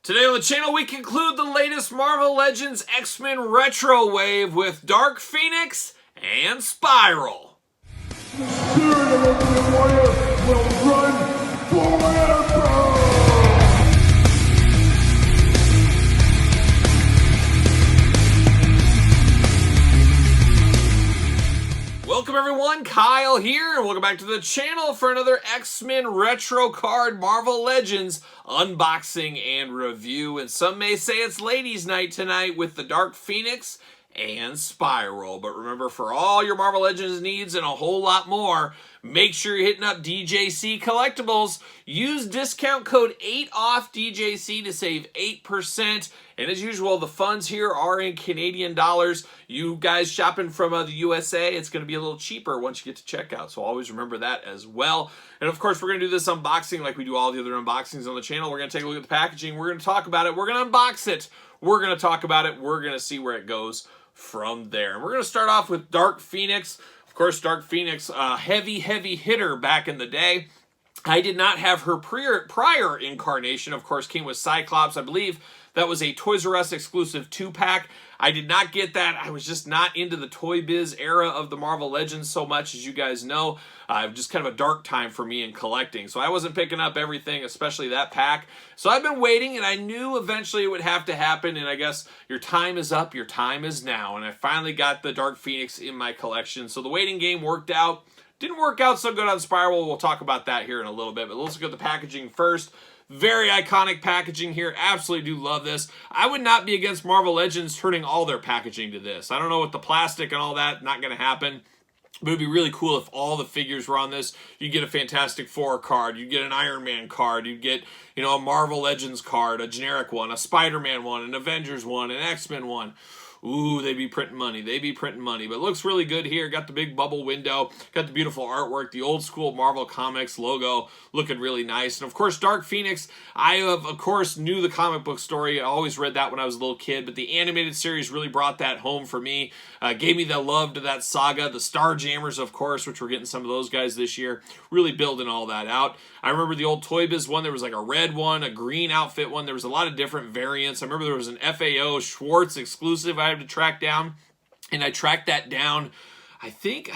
Today on the channel, we conclude the latest Marvel Legends X-Men Retro Wave with Dark Phoenix and Spiral. The spirit of Ultimate Warrior will run forever! Welcome everyone, Kyle here, and welcome back to the channel for another X-Men Retro Card Marvel Legends unboxing and review. And some may say it's ladies' night tonight with the Dark Phoenix and Spiral. But remember, for all your Marvel Legends needs and a whole lot more, make sure you're hitting up DJC Collectibles. Use discount code 8OFFDJC to save 8%. And as usual, the funds here are in Canadian dollars. You guys shopping from the USA, it's going to be a little cheaper once you get to checkout. So always remember that as well. And of course, we're going to do this unboxing like we do all the other unboxings on the channel. We're going to take a look at the packaging. We're going to talk about it. We're going to unbox it. We're going to talk about it. We're going to see where it goes from there. And we're going to start off with Dark Phoenix. Of course, Dark Phoenix, heavy hitter back in the day. I did not have her prior incarnation. Of course, came with Cyclops. I believe that was a Toys R Us exclusive 2-pack. I did not get that. I was just not into the Toy Biz era of the Marvel Legends so much, as you guys know. Just kind of a dark time for me in collecting. So I wasn't picking up everything, especially that pack. So I've been waiting, and I knew eventually it would have to happen. And I guess your time is up. Your time is now. And I finally got the Dark Phoenix in my collection. So the waiting game worked out. Didn't work out so good on Spiral. We'll talk about that here in a little bit. But let's look at the packaging first. Very iconic packaging here. Absolutely do love this. I would not be against Marvel Legends turning all their packaging to this. I don't know, with the plastic and all that, not going to happen. But it'd be really cool if all the figures were on this. You get a Fantastic Four card. You get an Iron Man card. You get, a Marvel Legends card, a generic one, a Spider-Man one, an Avengers one, an X-Men one. Ooh, they'd be printing money. They'd be printing money. But it looks really good here. Got the big bubble window. Got the beautiful artwork. The old school Marvel Comics logo looking really nice. And of course, Dark Phoenix, I of course knew the comic book story. I always read that when I was a little kid. But the animated series really brought that home for me. Gave me the love to that saga. The Starjammers, of course, which we're getting some of those guys this year. Really building all that out. I remember the old Toy Biz one. There was like a red one, a green outfit one. There was a lot of different variants. I remember there was an FAO Schwartz exclusive I had to track down, and I tracked that down. I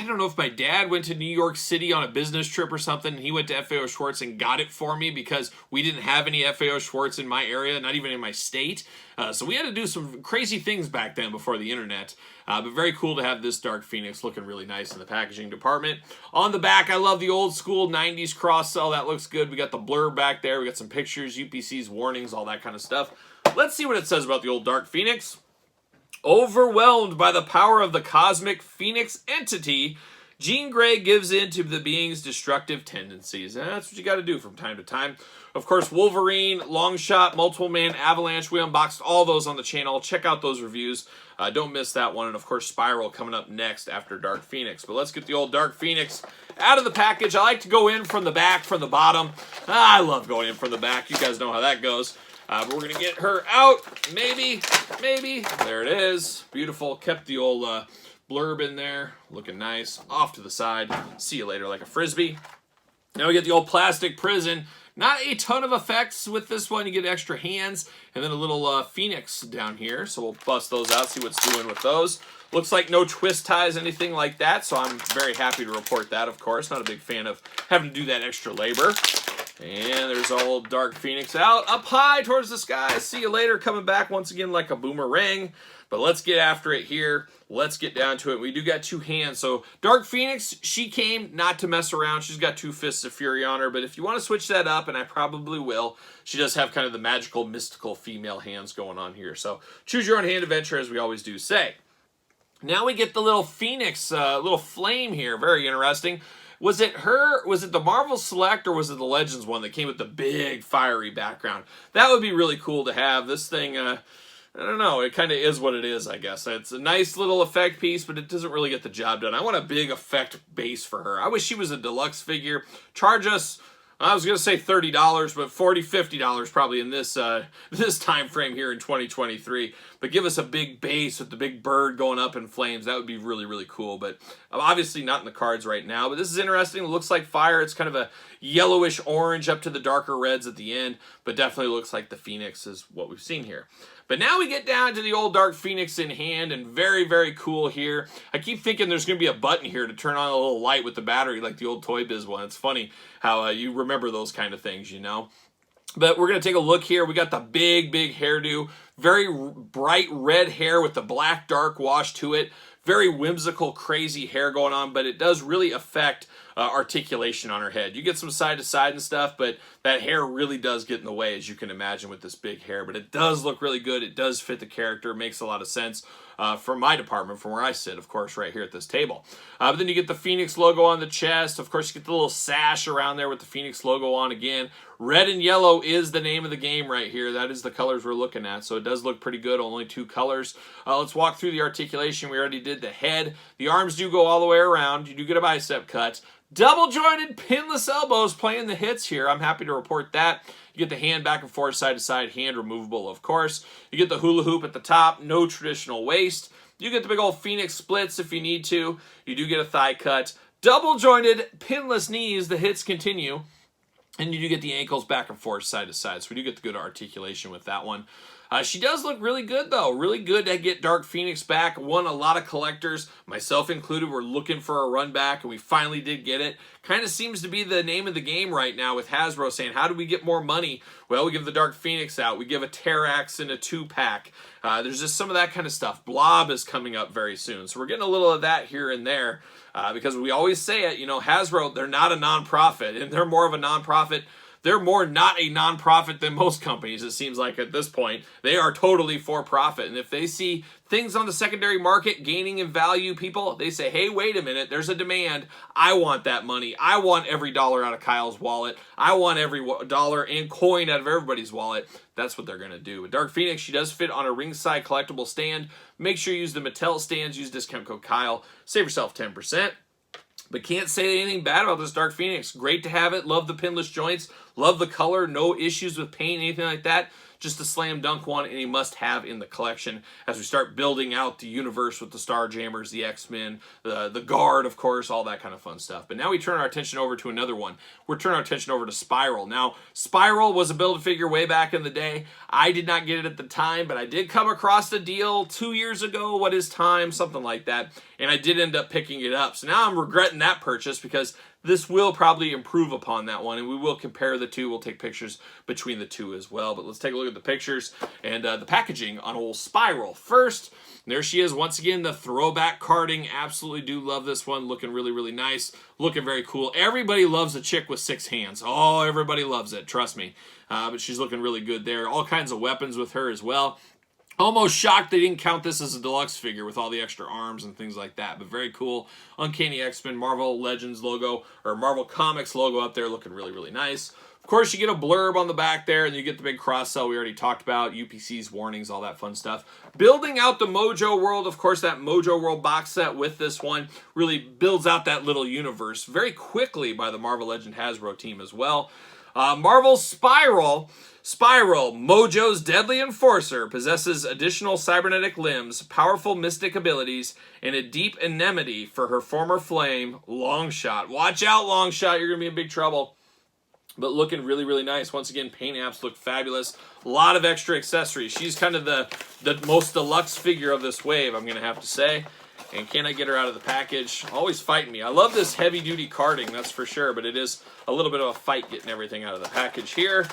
don't know if my dad went to New York City on a business trip or something, and he went to FAO Schwartz and got it for me because we didn't have any FAO Schwartz in my area, not even in my state. So we had to do some crazy things back then before the internet. But very cool to have this Dark Phoenix looking really nice in the packaging department. On the back, I love the old school 90s cross-sell. That looks good. We got the blurb back there. We got some pictures, UPCs, warnings, all that kind of stuff. Let's see what it says about the old Dark Phoenix. Overwhelmed by the power of the cosmic Phoenix entity, Jean Grey gives in to the being's destructive tendencies. And that's what you got to do from time to time. Of course, Wolverine, Longshot, Multiple Man, Avalanche, we unboxed all those on the channel. Check out those reviews. Don't miss that one. And of course, Spiral coming up next after Dark Phoenix. But let's get the old Dark Phoenix out of the package. I like to go in from the back, from the bottom. I love going in from the back. You guys know how that goes. But we're going to get her out. Maybe. There it is. Beautiful. Kept the old blurb in there. Looking nice. Off to the side. See you later like a Frisbee. Now we get the old plastic prison. Not a ton of effects with this one. You get extra hands and then a little Phoenix down here. So we'll bust those out, see what's doing with those. Looks like no twist ties, anything like that. So I'm very happy to report that, of course. Not a big fan of having to do that extra labor. And there's old Dark Phoenix out up high towards the sky. See you later, coming back once again like a boomerang. But let's get after it here. Let's get down to it. We do got two hands. So Dark Phoenix, she came not to mess around. She's got two fists of fury on her. But if you want to switch that up, and I probably will, she does have kind of the magical, mystical female hands going on here. So choose your own hand adventure, as we always do say. Now we get the little Phoenix, little flame here. Very interesting. Was it her? Was it the Marvel Select, or was it the Legends one that came with the big fiery background? That would be really cool to have. This thing, I don't know. It kind of is what it is, I guess. It's a nice little effect piece, but it doesn't really get the job done. I want a big effect base for her. I wish she was a deluxe figure. Charge us I was going to say $30, but $40, $50 probably in this this time frame here in 2023. But give us a big base with the big bird going up in flames. That would be really, really cool. But obviously not in the cards right now. But this is interesting. It looks like fire. It's kind of a yellowish orange up to the darker reds at the end. But definitely looks like the Phoenix is what we've seen here. But now we get down to the old Dark Phoenix in hand, and very, very cool here. I keep thinking there's going to be a button here to turn on a little light with the battery like the old Toy Biz one. It's funny how you remember those kind of things, you know. But we're going to take a look here. We got the big, big hairdo. Very bright red hair with the black dark wash to it. Very whimsical, crazy hair going on, but it does really affect articulation on her head. You get some side to side and stuff, but that hair really does get in the way, as you can imagine, with this big hair. But it does look really good. It does fit the character. It makes a lot of sense for my department, from where I sit, of course, right here at this table. But then you get the Phoenix logo on the chest. Of course, you get the little sash around there with the Phoenix logo on again. Red and yellow is the name of the game right here. That is the colors we're looking at. So it does look pretty good. Only 2 colors. Let's walk through the articulation. We already did the head. The arms do go all the way around. You do get a bicep cut. Double jointed pinless elbows playing the hits here. I'm happy to report that. You get the hand back and forth, side to side, hand removable, of course. You get the hula hoop at the top. No traditional waist. You get the big old Phoenix splits if you need to. You do get a thigh cut. Double jointed pinless knees. The hits continue. And you do get the ankles back and forth, side to side. So we do get the good articulation with that one. She does look really good, though. Really good to get Dark Phoenix back. Won a lot of collectors, myself included, were looking for a run back, and we finally did get it. Kind of seems to be the name of the game right now with Hasbro saying, how do we get more money? Well, we give the Dark Phoenix out. We give a Terrax in a 2-pack. There's just some of that kind of stuff. Blob is coming up very soon. So we're getting a little of that here and there because we always say it, you know, Hasbro, they're not a nonprofit, and they're more of a nonprofit. They're more not a nonprofit than most companies, it seems like at this point. They are totally for profit. And if they see things on the secondary market gaining in value, people, they say, hey, wait a minute, there's a demand. I want that money. I want every dollar out of Kyle's wallet. I want every dollar and coin out of everybody's wallet. That's what they're going to do. With Dark Phoenix, she does fit on a ringside collectible stand. Make sure you use the Mattel stands. Use discount code Kyle. Save yourself 10%. But can't say anything bad about this Dark Phoenix. Great to have it. Love the pinless joints. Love the color. No issues with paint, anything like that. Just a slam dunk one and a must-have in the collection as we start building out the universe with the Starjammers, the X-Men, the Guard, of course, all that kind of fun stuff. But now we turn our attention over to another one. We're turning our attention over to Spiral. Now, Spiral was a Build-A-Figure way back in the day. I did not get it at the time, but I did come across the deal 2 years ago. What is time? Something like that. And I did end up picking it up. So now I'm regretting that purchase because this will probably improve upon that one, and we will compare the two. We'll take pictures between the two as well. But let's take a look at the pictures and the packaging on old Spiral. First, there she is. Once again, the throwback carding. Absolutely do love this one. Looking really, really nice. Looking very cool. Everybody loves a chick with 6 hands. Oh, everybody loves it. Trust me. But she's looking really good there. All kinds of weapons with her as well. Almost shocked they didn't count this as a deluxe figure with all the extra arms and things like that. But very cool. Uncanny X-Men, Marvel Legends logo, or Marvel Comics logo up there. Looking really, really nice. Of course, you get a blurb on the back there, and you get the big cross-sell we already talked about, UPCs, warnings, all that fun stuff. Building out the Mojo World, of course, that Mojo World box set with this one really builds out that little universe very quickly by the Marvel Legend Hasbro team as well. Marvel Spiral. Spiral, Mojo's deadly enforcer, possesses additional cybernetic limbs, powerful mystic abilities, and a deep enmity for her former flame, Longshot. Watch out, Longshot, you're going to be in big trouble. But looking really, really nice. Once again, paint apps look fabulous. A lot of extra accessories. She's kind of the most deluxe figure of this wave, I'm going to have to say. And can I get her out of the package? Always fighting me. I love this heavy-duty carding, that's for sure, but it is a little bit of a fight getting everything out of the package here.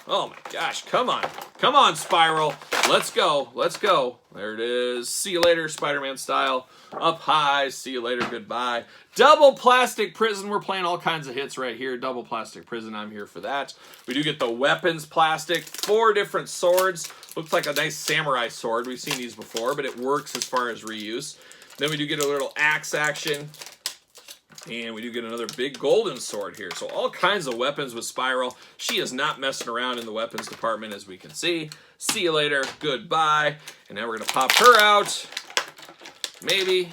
Oh my gosh, come on. Come on, Spiral. Let's go. Let's go. There it is. See you later, Spider-Man style. Up high. See you later. Goodbye. Double plastic prison. We're playing all kinds of hits right here. Double plastic prison. I'm here for that. We do get the weapons plastic. 4 different swords. Looks like a nice samurai sword. We've seen these before, but it works as far as reuse. Then we do get a little axe action. And we do get another big golden sword here. So all kinds of weapons with Spiral. She is not messing around in the weapons department, as we can see. See you later. Goodbye. And now we're going to pop her out. Maybe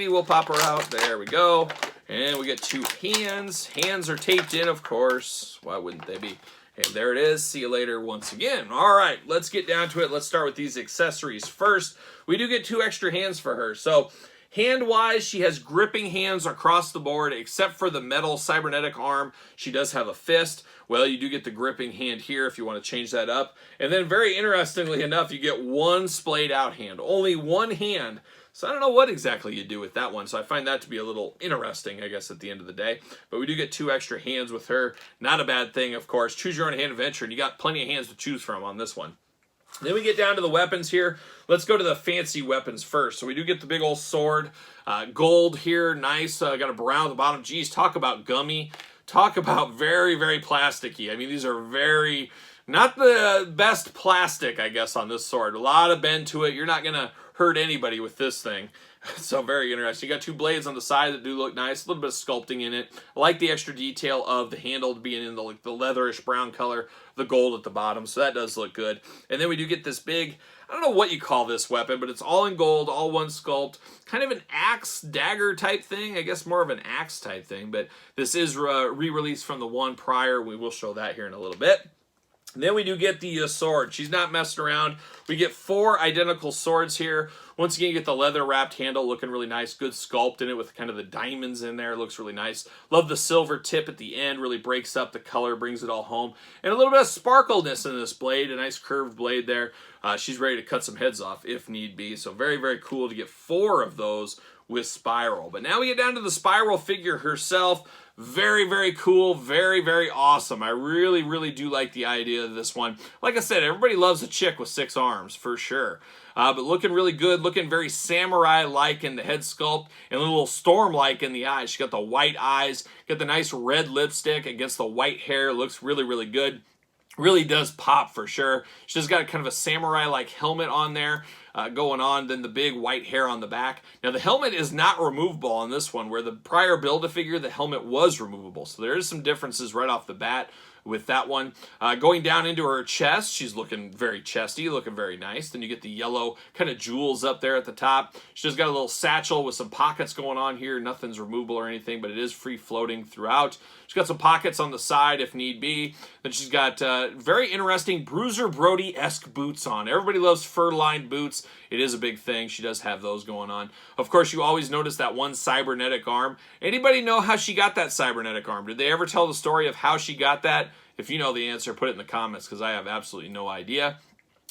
we'll pop her out. There we go. And we get 2 hands. Hands are taped in, of course. Why wouldn't they be? And there it is. See you later once again. All right, let's get down to it. Let's start with these accessories first. We do get 2 extra hands for her. So hand-wise, she has gripping hands across the board, except for the metal cybernetic arm. She does have a fist. Well, you do get the gripping hand here if you want to change that up. And then very interestingly enough, you get 1 splayed out hand. Only 1 hand. So I don't know what exactly you do with that one. So I find that to be a little interesting, I guess, at the end of the day. But we do get 2 extra hands with her. Not a bad thing, of course. Choose your own hand adventure, and you got plenty of hands to choose from on this one. Then we get down to the weapons here. Let's go to the fancy weapons first. So we do get the big old sword. Gold here, nice. Got a brown at the bottom. Geez, talk about gummy. Talk about very, very plasticky. I mean, these are very, not the best plastic, I guess, on this sword. A lot of bend to it. You're not going to hurt anybody with this thing. So very interesting. You got 2 blades on the side that do look nice. A little bit of sculpting in it. I like the extra detail of the handle being in the leatherish brown color, the gold at the bottom. So that does look good. And then we do get this big, I don't know what you call this weapon, but it's all in gold, all 1 sculpt. Kind of an axe dagger type thing. I guess more of an axe type thing. But this is re-released from the one prior. We will show that here in a little bit. And then we do get the sword. She's not messing around. We get 4 identical swords here. Once again, you get the leather wrapped handle looking really nice. Good sculpt in it with kind of the diamonds in there. It looks really nice. Love the silver tip at the end. Really breaks up the color, brings it all home. And a little bit of sparkleness in this blade. A nice curved blade there. She's ready to cut some heads off if need be. So very, very cool to get 4 of those with Spiral. But now we get down to the Spiral figure herself. Very, very cool. Very, very awesome. I really, really do like the idea of this one. Like I said, everybody loves a chick with 6 arms, for sure. But looking really good. Looking very samurai-like in the head sculpt. And a little storm-like in the eyes. She got the white eyes. Got the nice red lipstick against the white hair. Looks really, really good. Really does pop for sure. She just got kind of a samurai-like helmet on there going on, then the big white hair on the back. Now the helmet is not removable on this one, where the prior Build-A-Figure, the helmet was removable. So there is some differences right off the bat with that one. Going down into her chest, she's looking very chesty, looking very nice. Then you get the yellow kind of jewels up there at the top. She just got a little satchel with some pockets going on here. Nothing's removable or anything, but it is free floating throughout. She's got some pockets on the side if need be. Then she's got very interesting Bruiser Brody-esque boots on. Everybody loves fur-lined boots. It is a big thing. She does have those going on. Of course, you always notice that 1 cybernetic arm. Anybody know how she got that cybernetic arm? Did they ever tell the story of how she got that? If you know the answer, put it in the comments, because I have absolutely no idea.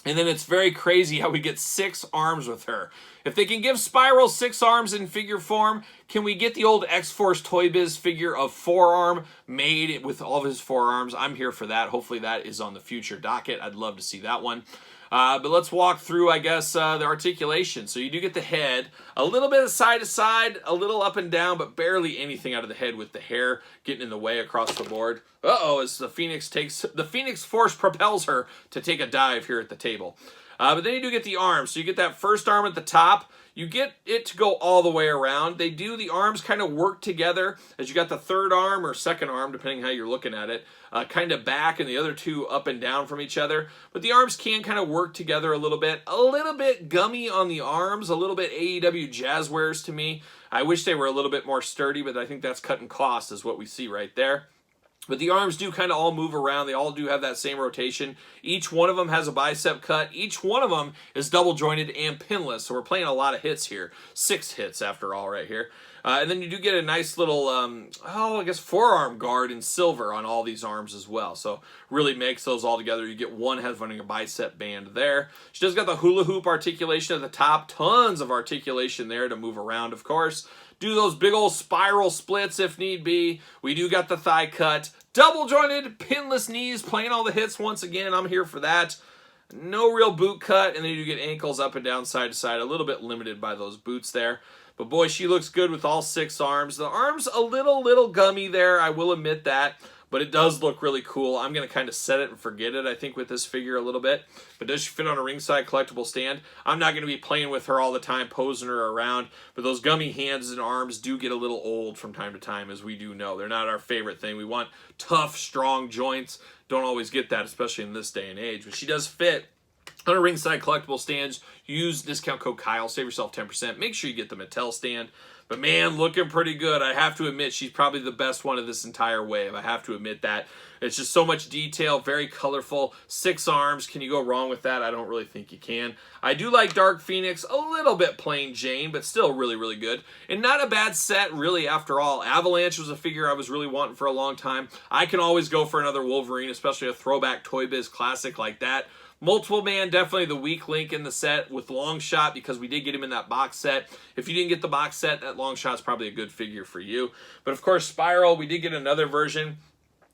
And then it's very crazy how we get 6 arms with her. If they can give Spiral 6 arms in figure form, can we get the old X-Force Toy Biz figure of 4-arm made with all of his 4 arms? I'm here for that. Hopefully that is on the future docket. I'd love to see that one. But let's walk through, I guess, the articulation. So you do get the head, a little bit of side to side, a little up and down, but barely anything out of the head with the hair getting in the way across the board. Uh-oh, as the Phoenix Force propels her to take a dive here at the table. But then you do get the arms. So you get that first arm at the top. You get it to go all the way around. The arms kind of work together as you got the third arm or second arm, depending how you're looking at it, kind of back and the other 2 up and down from each other. But the arms can kind of work together a little bit gummy on the arms, a little bit AEW Jazzwares to me. I wish they were a little bit more sturdy, but I think that's cutting cost is what we see right there. But the arms do kind of all move around. They all do have that same rotation. Each one of them has a bicep cut. Each one of them is double jointed and pinless. So we're playing a lot of hits here. 6 hits after all right here. And then you do get a nice little, I guess forearm guard in silver on all these arms as well. So really makes those all together. You get one having a bicep band there. She does got the hula hoop articulation at the top. Tons of articulation there to move around, of course. Do those big old spiral splits if need be. We do got the thigh cut. Double jointed, pinless knees, playing all the hits once again. I'm here for that. No real boot cut, and then you get ankles up and down, side to side. A little bit limited by those boots there. But boy, she looks good with all 6 arms. The arms a little gummy there, I will admit that. But it does look really cool. I'm going to kind of set it and forget it, I think, with this figure a little bit. But does she fit on a ringside collectible stand? I'm not going to be playing with her all the time, posing her around. But those gummy hands and arms do get a little old from time to time, as we do know. They're not our favorite thing. We want tough, strong joints. Don't always get that, especially in this day and age. But she does fit on a ringside collectible stands. Use discount code Kyle. Save yourself 10%. Make sure you get the Mattel stand. But man, looking pretty good. I have to admit, she's probably the best one of this entire wave. I have to admit that. It's just so much detail, very colorful. 6 arms. Can you go wrong with that? I don't really think you can. I do like Dark Phoenix, a little bit plain Jane, but still really, really good. And not a bad set, really, after all. Avalanche was a figure I was really wanting for a long time. I can always go for another Wolverine, especially a throwback Toy Biz classic like that. Multiple Man, definitely the weak link in the set with Longshot, because we did get him in that box set. If you didn't get the box set, that Longshot's probably a good figure for you. But of course, Spiral, we did get another version.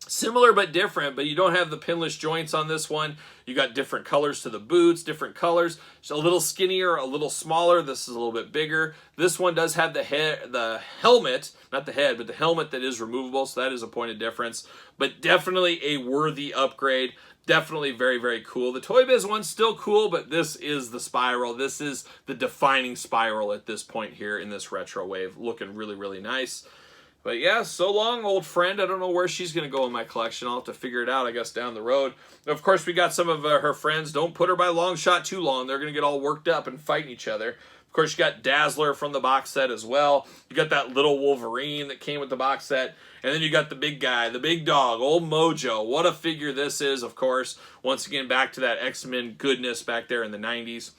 Similar but different, but you don't have the pinless joints on this one. You got different colors to the boots, different colors. It's a little skinnier, a little smaller. This is a little bit bigger. This one does have the helmet, not the head, but the helmet that is removable, so that is a point of difference. But definitely a worthy upgrade. Definitely very, very cool. The Toy Biz one's still cool, but this is the Spiral. This is the defining Spiral at this point here in this retro wave. Looking really, really nice. But yeah, so long, old friend. I don't know where she's going to go in my collection. I'll have to figure it out, I guess, down the road. Of course, we got some of her friends. Don't put her by Longshot too long. They're going to get all worked up and fighting each other. Of course, you got Dazzler from the box set as well. You got that little Wolverine that came with the box set. And then you got the big guy, the big dog, old Mojo. What a figure this is, of course. Once again, back to that X-Men goodness back there in the 90s.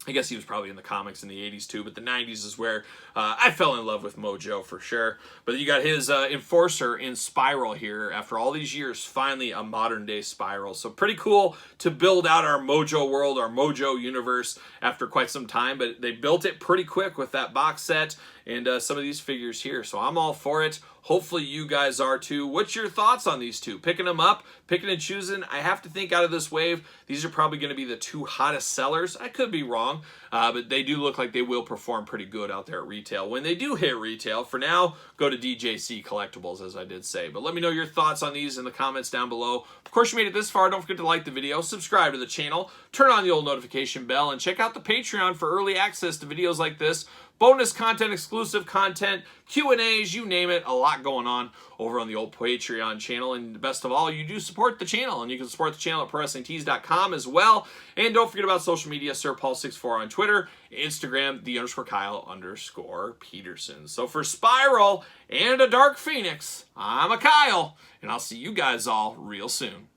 I guess he was probably in the comics in the 80s too, but the 90s is where I fell in love with Mojo for sure. But you got his Enforcer in Spiral here. After all these years, finally a modern day Spiral. So pretty cool to build out our Mojo world, our Mojo universe after quite some time. But they built it pretty quick with that box set and some of these figures here. So I'm all for it. Hopefully you guys are too. What's your thoughts on these two? Picking them up, picking and choosing. I have to think out of this wave, these are probably going to be the 2 hottest sellers. I could be wrong, but they do look like they will perform pretty good out there at retail. When they do hit retail, for now, go to DJC Collectibles, as I did say. But let me know your thoughts on these in the comments down below. Of course, you made it this far. Don't forget to like the video, subscribe to the channel, turn on the old notification bell, and check out the Patreon for early access to videos like this. Bonus content, exclusive content, Q&As, you name it. A lot going on over on the old Patreon channel. And best of all, you do support the channel. And you can support the channel at ProWrestlingTees.com as well. And don't forget about social media, SirPaul64 on Twitter, Instagram, _Kyle_Peterson. So for Spiral and a Dark Phoenix, I'm a Kyle. And I'll see you guys all real soon.